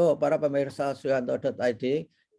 Halo para pemirsa Suyanto.id,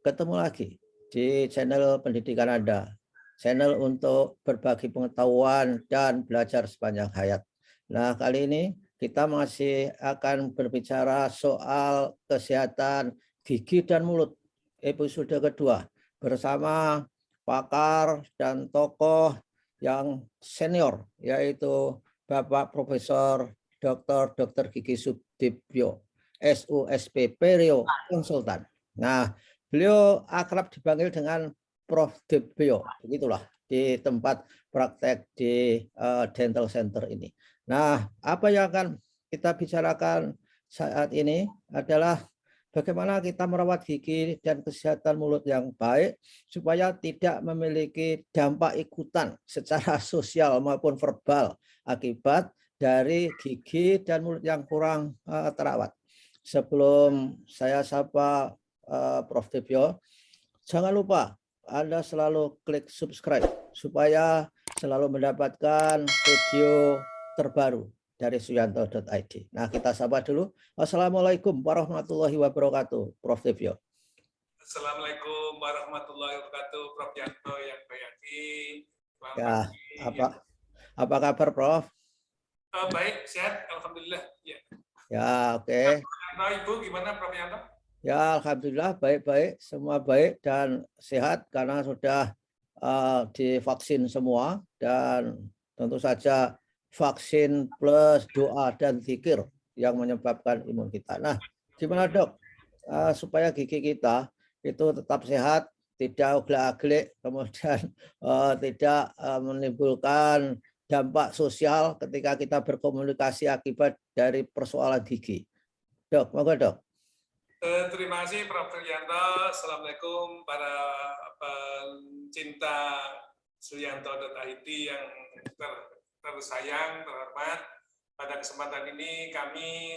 ketemu lagi di channel pendidikan Anda, channel untuk berbagi pengetahuan dan belajar sepanjang hayat. Nah, kali ini kita masih akan berbicara soal kesehatan gigi dan mulut, episode kedua, bersama pakar dan tokoh yang senior, yaitu Bapak Profesor Dr. Gigi Sudibyo, SUSP Perio Konsultan. Nah, beliau akrab dipanggil dengan Prof. Dibyo, begitulah di tempat praktek di dental center ini. Nah, apa yang akan kita bicarakan saat ini adalah bagaimana kita merawat gigi dan kesehatan mulut yang baik supaya tidak memiliki dampak ikutan secara sosial maupun verbal akibat dari gigi dan mulut yang kurang terawat. Sebelum saya sapa Prof. Dibyo, jangan lupa Anda selalu klik subscribe supaya selalu mendapatkan video terbaru dari Suyanto.id. Nah, kita sapa dulu. Assalamualaikum warahmatullahi wabarakatuh, Prof. Dibyo. Assalamualaikum warahmatullahi wabarakatuh, Prof. Yanto yang bayati. Ya, apa kabar, Prof? Baik, sehat, alhamdulillah. Ya, oke. Ibu gimana, Prof. Yanto? Ya, alhamdulillah baik-baik, semua baik dan sehat karena sudah divaksin semua, dan tentu saja vaksin plus doa dan zikir yang menyebabkan imun kita. Nah, gimana dok supaya gigi kita itu tetap sehat, tidak oglak-aglik, kemudian tidak menimbulkan dampak sosial ketika kita berkomunikasi akibat dari persoalan gigi. Dok, moga dok. Terima kasih Prof. Yanto. Assalamualaikum para pencinta Suyanto.id yang tersayang, terhormat. Pada kesempatan ini kami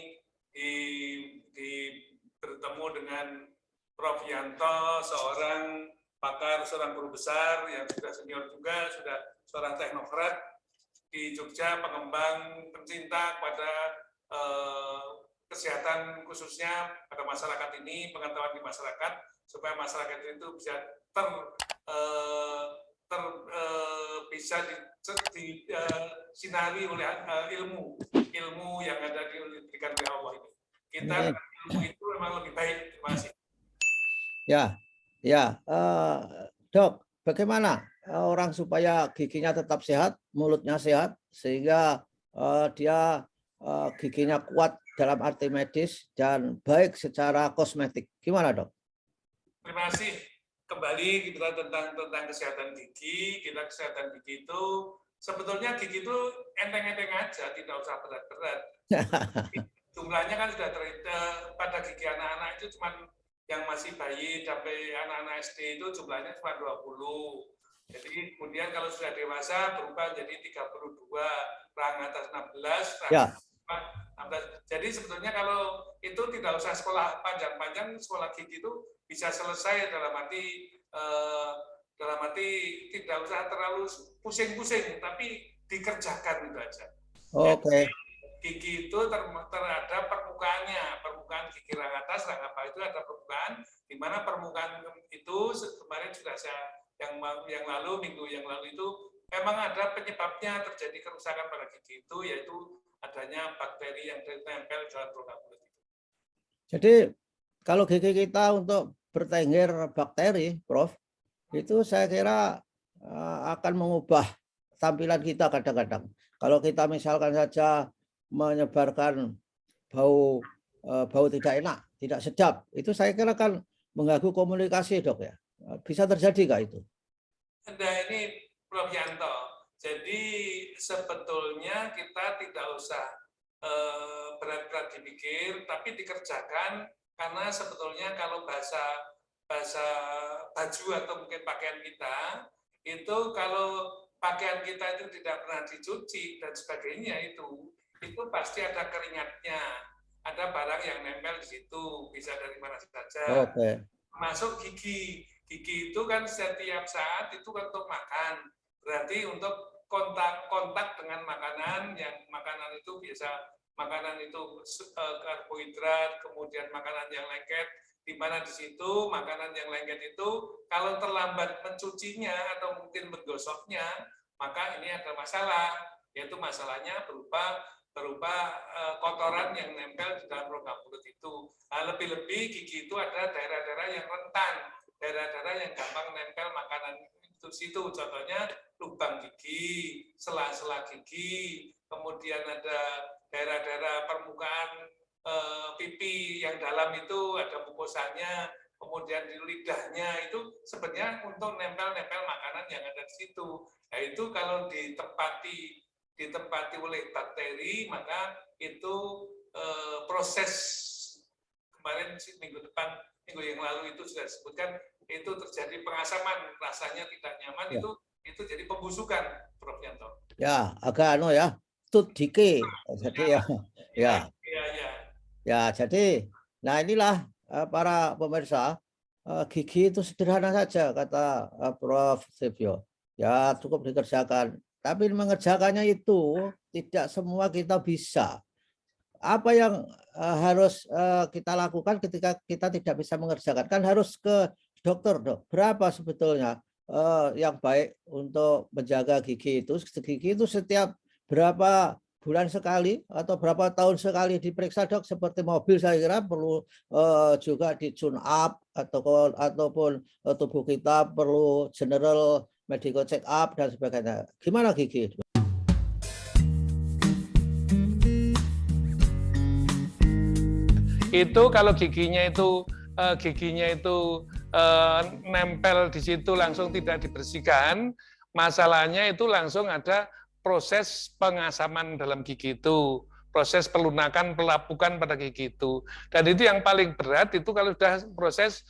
bertemu dengan Prof. Yanto, seorang pakar, seorang guru besar yang sudah senior juga, sudah seorang teknokrat di Jogja, pengembang, pencinta pada kesehatan khususnya pada masyarakat ini, pengetahuan di masyarakat, supaya masyarakat itu bisa bisa disinari oleh ilmu yang ada diberikan oleh Allah ini. Kita ilmu itu memang lebih baik. Terima kasih. Ya, dok, bagaimana orang supaya giginya tetap sehat, mulutnya sehat, sehingga dia giginya kuat dalam arti medis dan baik secara kosmetik. Gimana dok? Terima kasih. Kembali kita tentang kesehatan gigi. Kita kesehatan gigi itu sebetulnya gigi itu enteng-enteng aja, tidak usah berat-berat. Jumlahnya kan sudah pada gigi anak-anak itu cuma yang masih bayi sampai anak-anak SD itu jumlahnya cuma 20. Jadi kemudian kalau sudah dewasa berubah jadi 32, rang atas 16, rang 16. Jadi sebetulnya kalau itu tidak usah sekolah panjang-panjang, sekolah gigi itu bisa selesai dalam arti tidak usah terlalu pusing-pusing, tapi dikerjakan itu aja. Oke. Gigi itu terhadap permukaan gigi rang atas, rang bawah itu ada permukaan, di mana permukaan itu kemarin sudah saya yang lalu, minggu yang lalu itu memang ada penyebabnya terjadi kerusakan pada gigi itu, yaitu adanya bakteri yang ditempel dalam rongga mulut itu. Jadi kalau gigi kita untuk bertengger bakteri, Prof, itu saya kira akan mengubah tampilan kita kadang-kadang. Kalau kita misalkan saja menyebarkan bau tidak enak, tidak sedap, itu saya kira kan mengganggu komunikasi dok ya. Bisa terjadi nggak itu? Nah ini Prof. Yanto. Jadi sebetulnya kita tidak usah berat-berat dipikir, tapi dikerjakan, karena sebetulnya kalau bahasa baju atau mungkin pakaian kita itu, kalau pakaian kita itu tidak pernah dicuci dan sebagainya, itu pasti ada keringatnya, ada barang yang nempel di situ, bisa dari mana saja. Masuk gigi itu kan setiap saat itu kan untuk makan, berarti untuk kontak dengan makanan, yang makanan itu bisa makanan itu karbohidrat, kemudian makanan yang lengket, di mana di situ makanan yang lengket itu kalau terlambat mencucinya atau mungkin menggosoknya, maka ini ada masalah, yaitu masalahnya berupa kotoran yang nempel di dalam rongga mulut itu. Lebih-lebih gigi itu ada daerah-daerah yang rentan, daerah-daerah yang gampang nempel makanan itu situ. Contohnya lubang gigi, sela-sela gigi, kemudian ada daerah-daerah permukaan pipi yang dalam itu ada mukosanya, kemudian di lidahnya itu sebenarnya untuk nempel-nempel makanan yang ada di situ. Nah, itu kalau ditempati oleh bakteri, maka itu proses kemarin minggu yang lalu itu sudah disebutkan, itu terjadi pengasaman, rasanya tidak nyaman, ya. Itu jadi pembusukan, Prof. Yanto. Ya, agak ya, tooth decay. Jadi jadi, nah inilah para pemirsa, gigi itu sederhana saja kata Prof. Sevio. Ya cukup dikerjakan. Tapi mengerjakannya itu tidak semua kita bisa. Apa yang harus kita lakukan ketika kita tidak bisa mengerjakan? Kan harus ke dokter, dok. Berapa sebetulnya yang baik untuk menjaga gigi itu? Gigi itu setiap berapa bulan sekali atau berapa tahun sekali diperiksa, dok? Seperti mobil saya kira perlu juga di tune up ataupun tubuh kita perlu general medical check up dan sebagainya. Gimana gigi? Itu kalau giginya itu nempel di situ langsung tidak dibersihkan, masalahnya itu langsung ada proses pengasaman dalam gigi itu, proses pelunakan, pelapukan pada gigi itu. Dan itu yang paling berat itu kalau sudah proses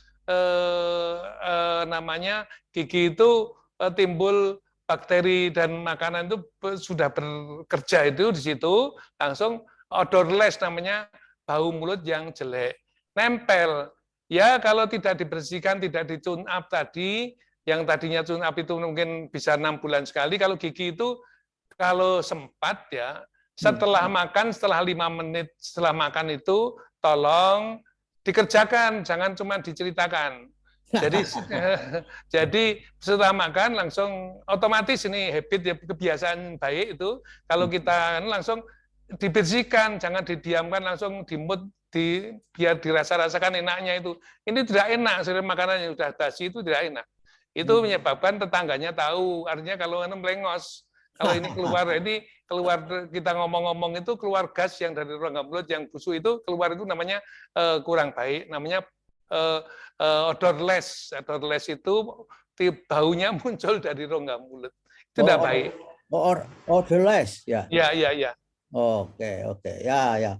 namanya gigi itu timbul bakteri dan makanan itu sudah bekerja itu di situ langsung odorless namanya, bau mulut yang jelek, nempel. Ya kalau tidak dibersihkan, tidak di tune up tadi, yang tadinya tune up itu mungkin bisa 6 bulan sekali, kalau gigi itu kalau sempat ya, setelah makan, setelah 5 menit setelah makan itu, tolong dikerjakan, jangan cuma diceritakan. Jadi setelah makan langsung otomatis ini habit ya, kebiasaan baik itu, kalau kita langsung dibersihkan, jangan didiamkan, langsung dimut, biar dirasa-rasakan enaknya itu. Ini tidak enak, sering makanan yang sudah basi itu tidak enak. Itu menyebabkan tetangganya tahu, artinya kalau melengos, kalau ini keluar kita ngomong-ngomong itu keluar gas yang dari rongga mulut yang busuk itu keluar itu namanya kurang baik, namanya odorless. Odorless itu baunya muncul dari rongga mulut. Itu tidak baik. Odorless ya. Ya. Oke. Ya.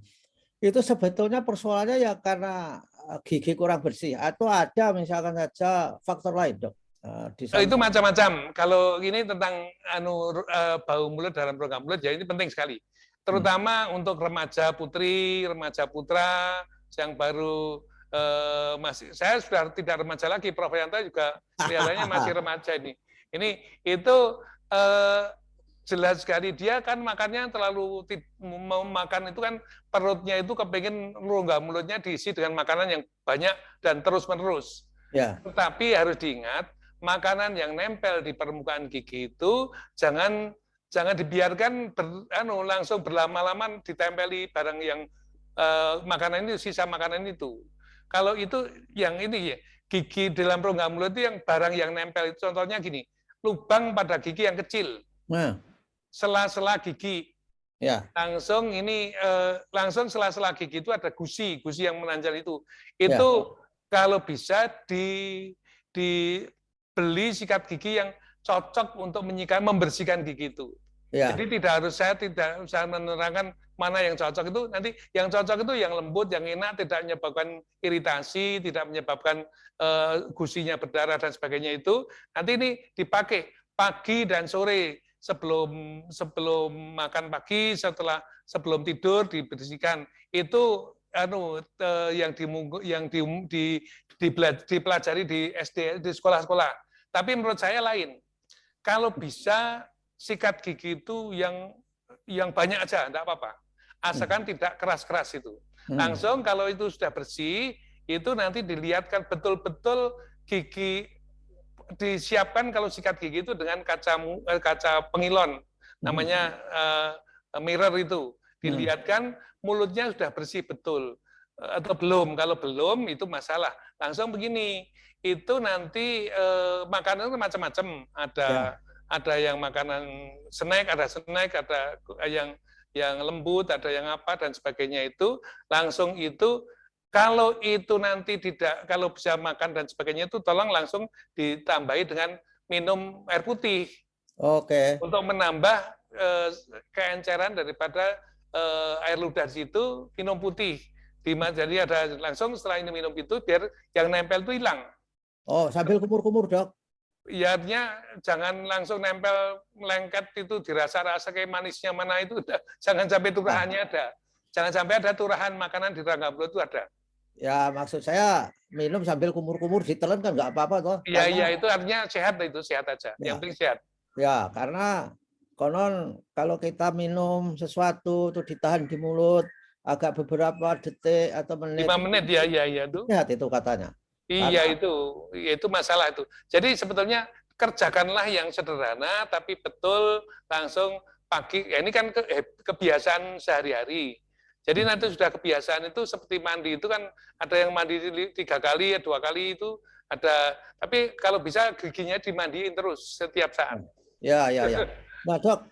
Itu sebetulnya persoalannya ya karena gigi kurang bersih atau ada misalkan saja faktor lain, dok. Itu macam-macam. Kalau ini tentang bau mulut dalam rongga mulut ya ini penting sekali. Terutama untuk remaja putri, remaja putra yang baru masih, saya sudah tidak remaja lagi, Prof. Yanto juga kelihatannya masih remaja ini. Itu jelas sekali dia kan makannya terlalu mau makan itu kan perutnya itu kepengen rongga mulutnya diisi dengan makanan yang banyak dan terus-menerus. Ya. Tetapi harus diingat makanan yang nempel di permukaan gigi itu jangan dibiarkan langsung berlama-lama ditempeli barang yang makanan itu, sisa makanan itu. Kalau itu yang ini ya, gigi dalam rongga mulut itu yang barang yang nempel itu contohnya gini, lubang pada gigi yang kecil. Sela-sela gigi. Ya. Langsung sela-sela gigi itu ada gusi yang menanjal itu. Itu kalau bisa dibeli sikat gigi yang cocok untuk membersihkan gigi itu. Ya. Jadi saya tidak usah menerangkan mana yang cocok itu, nanti yang cocok itu yang lembut, yang enak, tidak menyebabkan iritasi, tidak menyebabkan gusinya berdarah dan sebagainya itu. Nanti ini dipakai pagi dan sore sebelum makan pagi, sebelum tidur dibersihkan. Itu yang dipelajari di SD, di sekolah-sekolah. Tapi menurut saya lain. Kalau bisa sikat gigi itu yang banyak aja, enggak apa-apa. asalkan tidak keras-keras itu. Langsung kalau itu sudah bersih, itu nanti dilihatkan betul-betul gigi disiapkan kalau sikat gigi itu dengan kaca pengilon, namanya mirror itu. Dilihatkan mulutnya sudah bersih betul atau belum. Kalau belum itu masalah. Langsung begini, itu nanti makanan itu macam-macam. Ada yang makanan snack, ada yang lembut, ada yang apa dan sebagainya itu. Langsung itu kalau itu nanti tidak, kalau bisa makan dan sebagainya itu tolong langsung ditambahi dengan minum air putih. Oke. Untuk menambah keenceran daripada air ludah di situ, minum putih. Jadi ada langsung setelah ini minum itu biar yang nempel itu hilang. Oh, sambil kumur-kumur, Dok? Ya, artinya jangan langsung nempel melengket itu dirasa-rasa kayak manisnya mana itu. Jangan sampai turahannya ada. Jangan sampai ada turahan makanan di rongga mulut itu ada. Ya, maksud saya minum sambil kumur-kumur ditelan kan nggak apa-apa toh. Iya, iya, itu artinya sehat itu, sehat aja. Ya. Yang penting sehat. Ya, karena konon kalau kita minum sesuatu itu ditahan di mulut agak beberapa detik atau menit. 5 menit ya, itu. Sehat itu katanya. Iya, itu masalah itu. Jadi sebetulnya kerjakanlah yang sederhana tapi betul langsung pagi. Ya, ini kan kebiasaan sehari-hari. Jadi nanti sudah kebiasaan itu seperti mandi itu kan ada yang mandi 3 kali, 2 kali itu ada. Tapi kalau bisa giginya dimandiin terus setiap saat. Ya. Nah, Dok,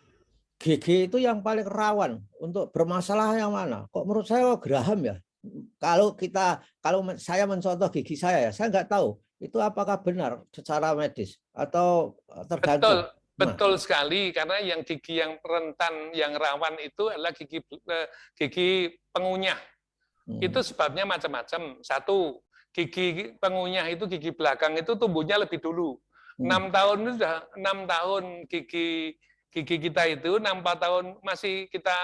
gigi itu yang paling rawan untuk bermasalah yang mana? Kok menurut saya geraham ya? Kalau saya mencontoh gigi saya ya, saya nggak tahu itu apakah benar secara medis atau tergantung. Betul sekali, karena yang gigi yang rentan, yang rawan itu adalah gigi pengunyah. Itu sebabnya macam-macam. Satu, gigi pengunyah itu gigi belakang itu tumbuhnya lebih dulu. 6 tahun itu sudah 6 tahun gigi kita itu 4 tahun masih kita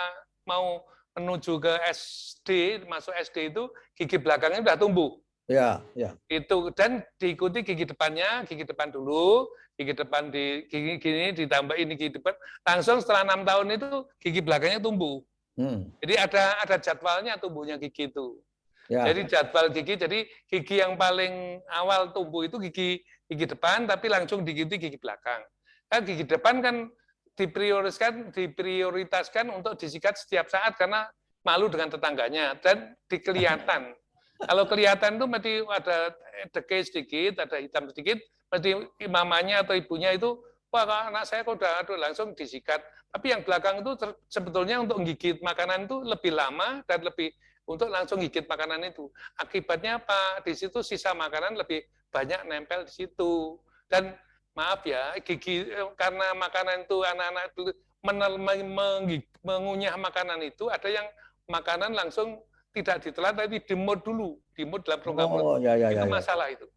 mau menuju ke SD, masuk SD itu gigi belakangnya sudah tumbuh. Ya. Itu dan diikuti gigi depannya, gigi depan dulu, gigi depan gini ditambah ini gigi depan. Langsung setelah 6 tahun itu gigi belakangnya tumbuh. Jadi ada jadwalnya tumbuhnya gigi itu. Ya. Jadi jadwal gigi, jadi gigi yang paling awal tumbuh itu gigi depan, tapi langsung diikuti gigi belakang. Kan gigi depan kan diprioritaskan untuk disikat setiap saat karena malu dengan tetangganya dan dikelihatan. Kalau kelihatan itu mesti ada dekay sedikit, ada hitam sedikit, mesti mamanya atau ibunya itu, wah anak saya kok udah langsung disikat. Tapi yang belakang itu sebetulnya untuk gigit makanan itu lebih lama dan lebih untuk langsung gigit makanan itu. Akibatnya apa? Di situ sisa makanan lebih banyak nempel di situ. Dan maaf ya, gigi karena makanan itu anak-anak itu mengunyah makanan itu, ada yang makanan langsung tidak ditelan tapi dimut dulu, dimut dalam rongga mulut. Itu masalah itu.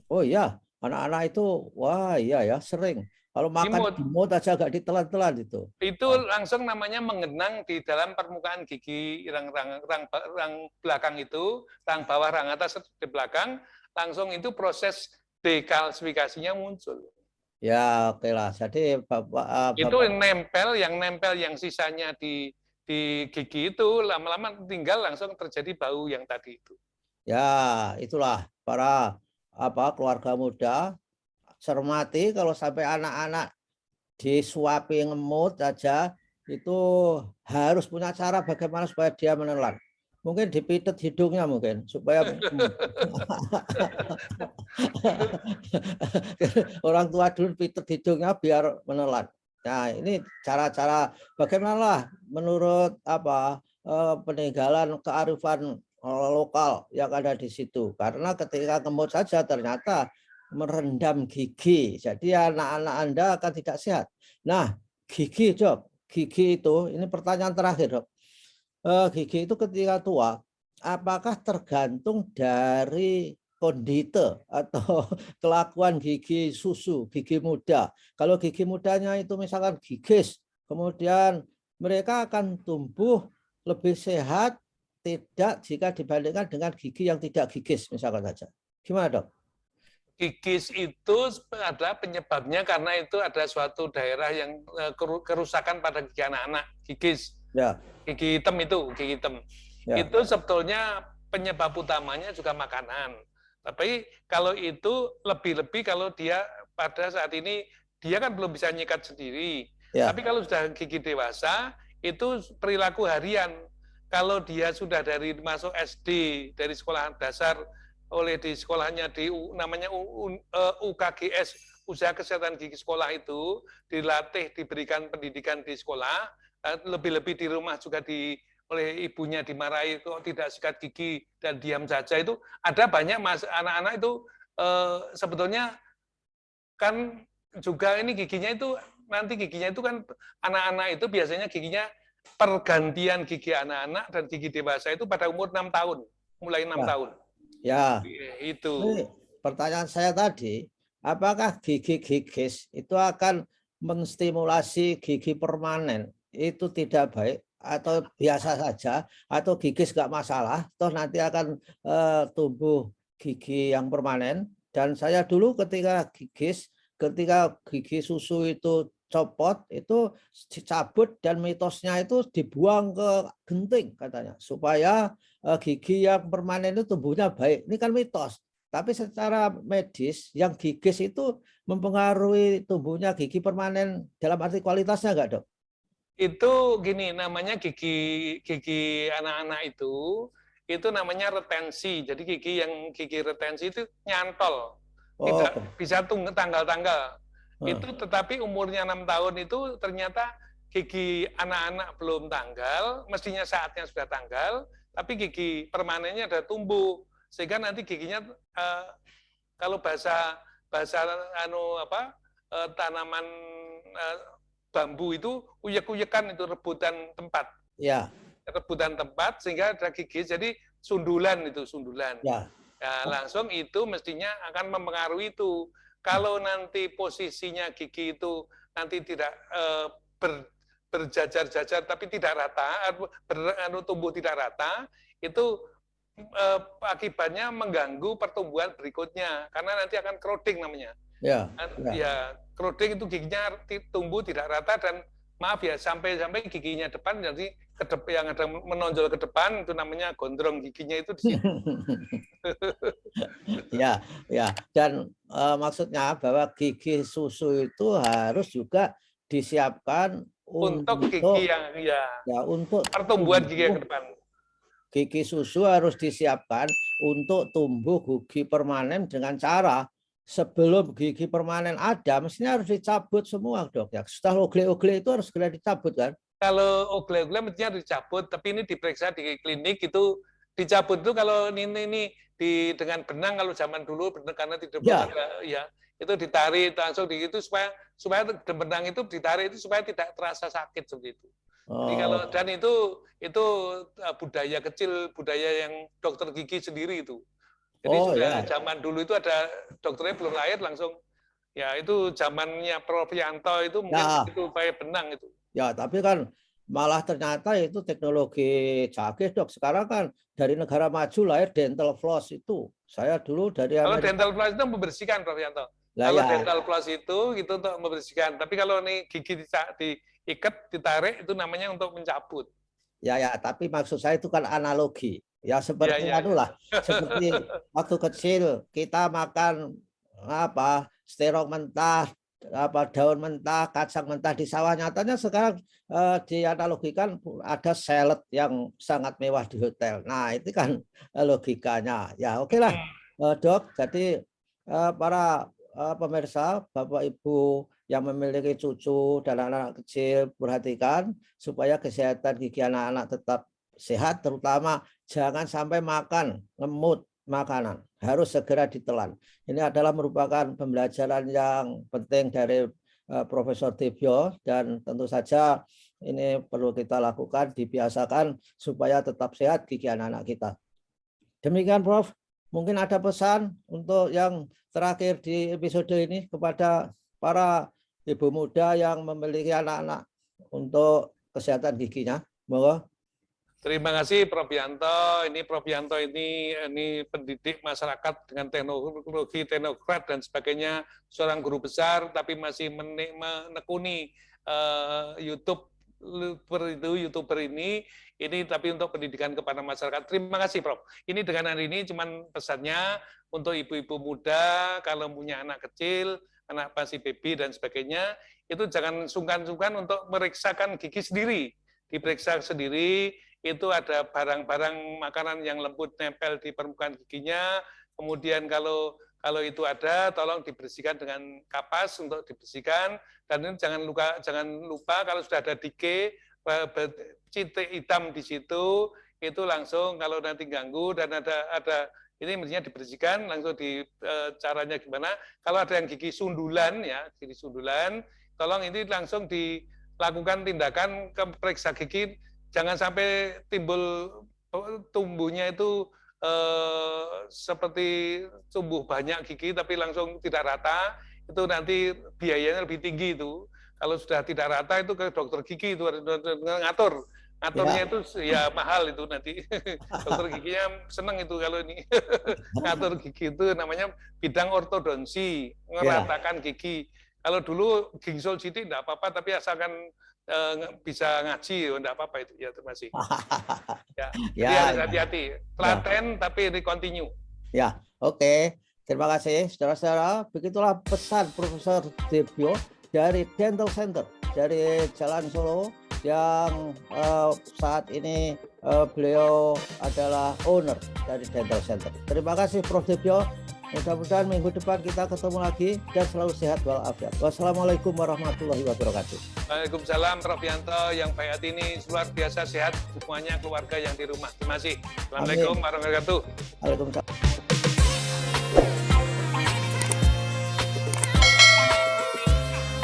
Oh iya, anak-anak itu, wah iya ya sering. Kalau makan dimut aja agak ditelan-telan itu. Itu langsung namanya menggenang di dalam permukaan gigi rang belakang itu, rang bawah, rang atas di belakang, langsung itu proses dekalsifikasinya muncul. Ya oke lah. Jadi Bapak itu yang nempel yang sisanya di gigi itu lama-lama tinggal langsung terjadi bau yang tadi itu. Ya, itulah para keluarga muda cermati kalau sampai anak-anak disuapi ngemut aja itu harus punya cara bagaimana supaya dia menelan. Mungkin dipitet hidungnya mungkin supaya orang tua dulu pitet hidungnya biar menelan. Nah, ini cara-cara bagaimana menurut peninggalan kearifan lokal yang ada di situ. Karena ketika ngemut saja ternyata merendam gigi. Jadi anak-anak Anda akan tidak sehat. Nah, gigi, Dok. Gigi itu, ini pertanyaan terakhir, Dok. Gigi itu ketika tua, apakah tergantung dari kondite atau kelakuan gigi susu, gigi muda. Kalau gigi mudanya itu misalkan gigis, kemudian mereka akan tumbuh lebih sehat tidak jika dibandingkan dengan gigi yang tidak gigis misalkan saja. Gimana, Dok? Gigis itu adalah penyebabnya karena itu ada suatu daerah yang kerusakan pada gigi anak-anak, gigis. Ya. Gigi hitam itu, gigi hitam. Ya. Itu sebetulnya penyebab utamanya juga makanan. Tapi kalau itu lebih-lebih kalau dia pada saat ini dia kan belum bisa nyikat sendiri. Ya. Tapi kalau sudah gigi dewasa itu perilaku harian. Kalau dia sudah dari masuk SD, dari sekolah dasar oleh di sekolahnya di namanya UKGS, usaha kesehatan gigi sekolah itu dilatih, diberikan pendidikan di sekolah, lebih-lebih di rumah juga oleh ibunya dimarahi kok tidak sikat gigi dan diam saja, itu ada banyak anak-anak itu sebetulnya kan juga ini giginya itu nanti giginya itu kan anak-anak itu biasanya giginya pergantian gigi anak-anak dan gigi dewasa itu pada umur 6 tahun, mulai 6 Ya. tahun. Ya. Itu. Ini pertanyaan saya tadi, apakah gigi gigis itu akan menstimulasi gigi permanen? Itu tidak baik atau biasa saja, atau gigis nggak masalah, toh nanti akan tumbuh gigi yang permanen. Dan saya dulu ketika gigi susu itu copot, itu dicabut dan mitosnya itu dibuang ke genting katanya, supaya gigi yang permanen itu tumbuhnya baik. Ini kan mitos. Tapi secara medis, yang gigis itu mempengaruhi tumbuhnya gigi permanen dalam arti kualitasnya enggak, Dok? Itu gini, namanya gigi anak-anak itu namanya retensi. Jadi gigi retensi itu nyantol, tidak bisa tanggal-tanggal. Itu tetapi umurnya 6 tahun itu ternyata gigi anak-anak belum tanggal, mestinya saatnya sudah tanggal, tapi gigi permanennya sudah tumbuh, sehingga nanti giginya kalau bahasa tanaman bambu itu uyek-uyekan, itu rebutan tempat. Ya. Rebutan tempat sehingga ada gigi, jadi sundulan itu sundulan. Ya. Nah, langsung itu mestinya akan mempengaruhi itu. Kalau nanti posisinya gigi itu nanti tidak berjajar-jajar tapi tidak rata, tumbuh tidak rata, itu akibatnya mengganggu pertumbuhan berikutnya, karena nanti akan crowding namanya. Ya. Ya, crowding itu giginya tumbuh tidak rata dan maaf ya, sampai giginya depan, jadi yang ada menonjol ke depan itu namanya gondrong giginya itu di situ. Ya, ya. Dan maksudnya bahwa gigi susu itu harus juga disiapkan untuk gigi yang untuk pertumbuhan gigi yang ke depan. Gigi susu harus disiapkan untuk tumbuh gigi permanen dengan cara sebelum gigi permanen ada, mestinya harus dicabut semua, Dok. Ya, setelah ogle-ogle itu harus segera dicabut kan? Kalau ogle-ogle mestinya harus dicabut, tapi ini diperiksa di klinik itu dicabut itu kalau ini dengan benang, kalau zaman dulu karena tidak ada, ya itu ditarik langsung di itu supaya benang itu ditarik itu supaya tidak terasa sakit seperti itu. Jadi kalau dan itu budaya kecil, budaya yang dokter gigi sendiri itu. Jadi sudah zaman dulu itu ada dokternya belum lahir langsung, ya itu zamannya Prof. Yanto itu mungkin itu pakai benang itu. Ya, tapi kan malah ternyata itu teknologi canggih, Dok. Sekarang kan dari negara maju lahir dental floss itu. Saya dulu dari Kalau dental floss itu membersihkan, Prof. Yanto. Kalau dental floss itu untuk membersihkan. Tapi kalau ini gigi diikat, ditarik, itu namanya untuk mencabut. Ya, tapi maksud saya itu kan analogi. Ya seperti seperti waktu kecil kita makan sterong mentah, daun mentah, kacang mentah di sawah. Nyatanya sekarang dianalogikan ada salad yang sangat mewah di hotel. Nah, itu kan logikanya. Ya, oke lah, Dok. Jadi para pemirsa, Bapak Ibu yang memiliki cucu dan anak-anak kecil, perhatikan supaya kesehatan gigi anak-anak tetap sehat, terutama jangan sampai makan ngemut makanan, harus segera ditelan. Ini adalah merupakan pembelajaran yang penting dari Profesor Tibio, dan tentu saja ini perlu kita lakukan, dibiasakan supaya tetap sehat gigi anak-anak kita. Demikian, Prof. Mungkin ada pesan untuk yang terakhir di episode ini kepada para ibu muda yang memiliki anak-anak untuk kesehatan giginya. Mohon. Terima kasih Prof. Yanto. Ini Prof. Yanto ini pendidik masyarakat dengan teknologi, teknokrat dan sebagainya, seorang guru besar tapi masih menekuni YouTube YouTuber ini tapi untuk pendidikan kepada masyarakat. Terima kasih, Prof. Ini dengan hari ini cuman pesannya untuk ibu-ibu muda, kalau punya anak kecil, anak masih baby dan sebagainya, itu jangan sungkan-sungkan untuk meriksakan gigi sendiri. Diperiksa sendiri, itu ada barang-barang makanan yang lembut nempel di permukaan giginya, kemudian kalau itu ada, tolong dibersihkan dengan kapas untuk dibersihkan, dan ini jangan lupa kalau sudah ada decay, titik hitam di situ, itu langsung kalau nanti ganggu dan ada ini mestinya dibersihkan, langsung caranya gimana. Kalau ada yang gigi sundulan ya, gigi sundulan, tolong ini langsung dilakukan tindakan ke periksa gigi, jangan sampai tumbuhnya itu seperti tumbuh banyak gigi tapi langsung tidak rata, itu nanti biayanya lebih tinggi itu. Kalau sudah tidak rata itu ke dokter gigi itu ngaturnya itu ya mahal itu nanti. Dokter giginya seneng itu kalau ini ngatur gigi itu namanya bidang ortodonsi, meratakan gigi. Kalau dulu gingsul sidik enggak apa-apa, tapi asalkan bisa ngaji, enggak apa-apa itu. Ya, terima kasih. Ya, hati-hati. Telaten tapi ini continue. Ya, oke. Terima kasih, saudara-saudara. Begitulah pesan Profesor Debyo dari Dental Center dari Jalan Solo yang saat ini beliau adalah owner dari Dental Center. Terima kasih Prof. Debyo. Mudah-mudahan minggu depan kita ketemu lagi dan selalu sehat walafiat. Wassalamualaikum warahmatullahi wabarakatuh. Waalaikumsalam Prof. Yanto, yang baik hati ini luar biasa sehat semuanya keluarga yang di rumah. Terima kasih. Assalamualaikum warahmatullahi wabarakatuh. Waalaikumsalam.